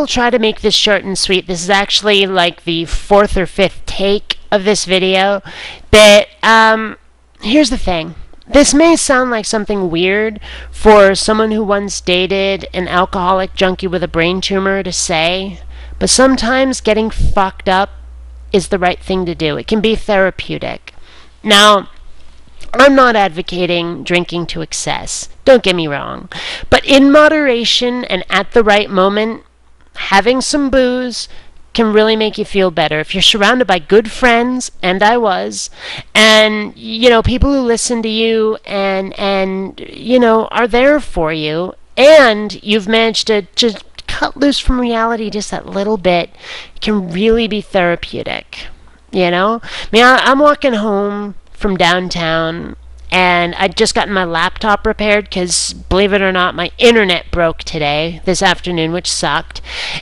will try to make this short and sweet. This is actually like the fourth or fifth take of this video. But here's the thing. This may sound like something weird for someone who once dated an alcoholic junkie with a brain tumor to say, but sometimes getting fucked up is the right thing to do. It can be therapeutic. Now, I'm not advocating drinking to excess. Don't get me wrong. But in moderation and at the right moment, having some booze can really make you feel better. If you're surrounded by good friends, and I was, and, people who listen to you and are there for you, and you've managed to just cut loose from reality just that little bit, it can really be therapeutic. I'm walking home from downtown, and I'd just gotten my laptop repaired because, believe it or not, my internet broke this afternoon, which sucked.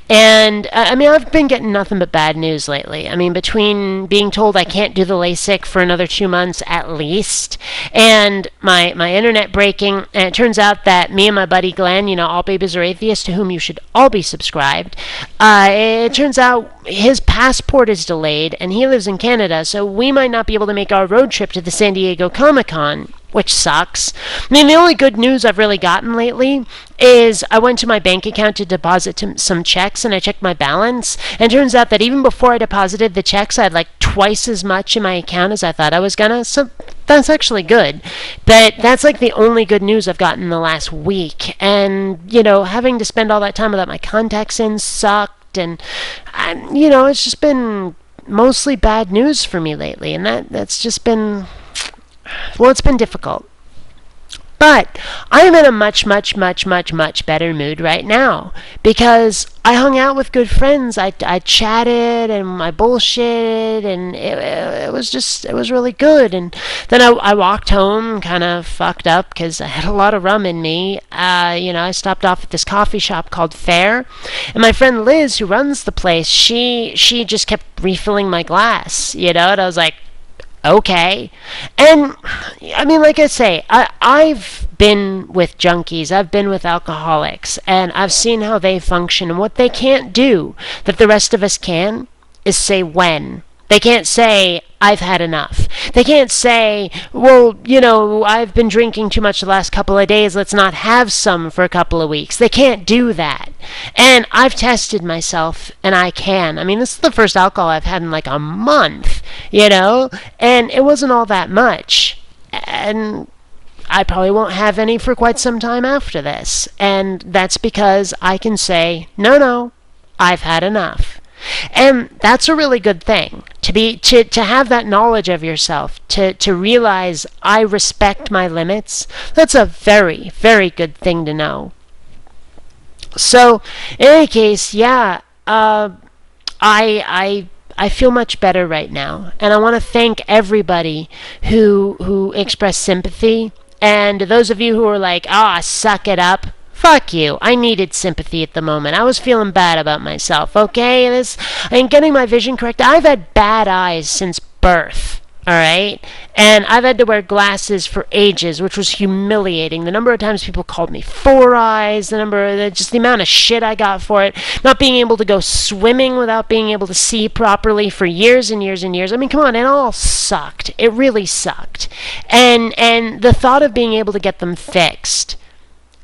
And, I've been getting nothing but bad news lately. Between being told I can't do the LASIK for another 2 months at least, and my internet breaking, and it turns out that me and my buddy Glenn, All Babies Are Atheists, to whom you should all be subscribed, it turns out his passport is delayed, and he lives in Canada, so we might not be able to make our road trip to the San Diego Comic-Con, which sucks. The only good news I've really gotten lately is I went to my bank account to deposit some checks, and I checked my balance, and it turns out that even before I deposited the checks, I had like twice as much in my account as I thought I was gonna, so that's actually good. But that's like the only good news I've gotten in the last week, and, having to spend all that time without my contacts in sucked, and, it's just been mostly bad news for me lately, and that's just been... Well, it's been difficult. But I am in a much, much, much, much, much better mood right now because I hung out with good friends. I chatted and I bullshitted, and it was really good. And then I walked home kind of fucked up because I had a lot of rum in me. I stopped off at this coffee shop called Fair, and my friend Liz, who runs the place, she just kept refilling my glass, and I was like, okay. And like I say, I've been with junkies, I've been with alcoholics, and I've seen how they function, and what they can't do that the rest of us can is say when. They can't say, I've had enough. They can't say, well, I've been drinking too much the last couple of days, let's not have some for a couple of weeks. They can't do that. And I've tested myself, and I can. This is the first alcohol I've had in like a month, and it wasn't all that much. And I probably won't have any for quite some time after this. And that's because I can say, no, I've had enough. And that's a really good thing, to have that knowledge of yourself, to realize I respect my limits. That's a very, very good thing to know. So, in any case, I feel much better right now, and I want to thank everybody who expressed sympathy, and those of you who are like, suck it up. Fuck you. I needed sympathy at the moment. I was feeling bad about myself, okay? I ain't getting my vision correct. I've had bad eyes since birth, alright? And I've had to wear glasses for ages, which was humiliating. The number of times people called me four eyes, the amount of shit I got for it. Not being able to go swimming without being able to see properly for years and years and years. Come on, it all sucked. It really sucked. And the thought of being able to get them fixed,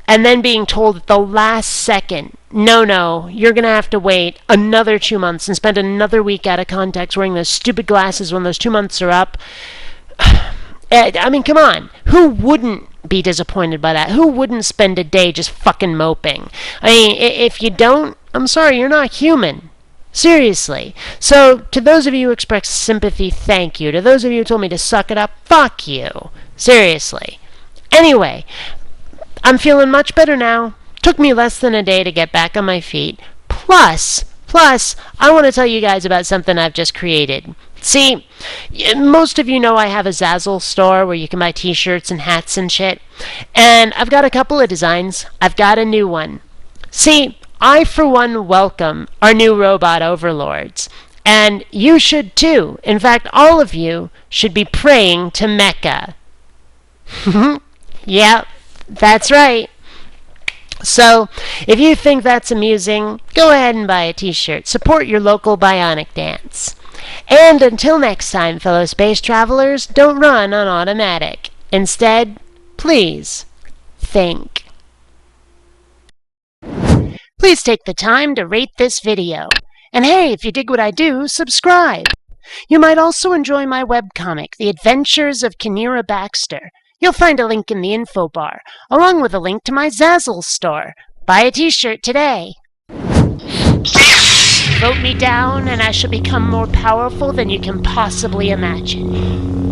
and then being told at the last second, no, you're going to have to wait another 2 months and spend another week out of contacts wearing those stupid glasses when those 2 months are up. Come on. Who wouldn't be disappointed by that? Who wouldn't spend a day just fucking moping? If you don't, I'm sorry, you're not human. Seriously. So, to those of you who expressed sympathy, thank you. To those of you who told me to suck it up, fuck you. Seriously. Anyway, I'm feeling much better now. Took me less than a day to get back on my feet. Plus, I want to tell you guys about something I've just created. See, most of you know I have a Zazzle store where you can buy t-shirts and hats and shit. And I've got a couple of designs. I've got a new one. See, I for one welcome our new robot overlords. And you should too. In fact, all of you should be praying to Mecca. Yep. That's right. So, if you think that's amusing, go ahead and buy a t-shirt. Support your local BionicDance. And until next time, fellow space travelers, don't run on automatic. Instead, please think. Please take the time to rate this video. And hey, if you dig what I do, subscribe. You might also enjoy my webcomic, The Adventures of Kinneara Baxter. You'll find a link in the info bar, along with a link to my Zazzle store. Buy a t-shirt today. Vote me down and I shall become more powerful than you can possibly imagine.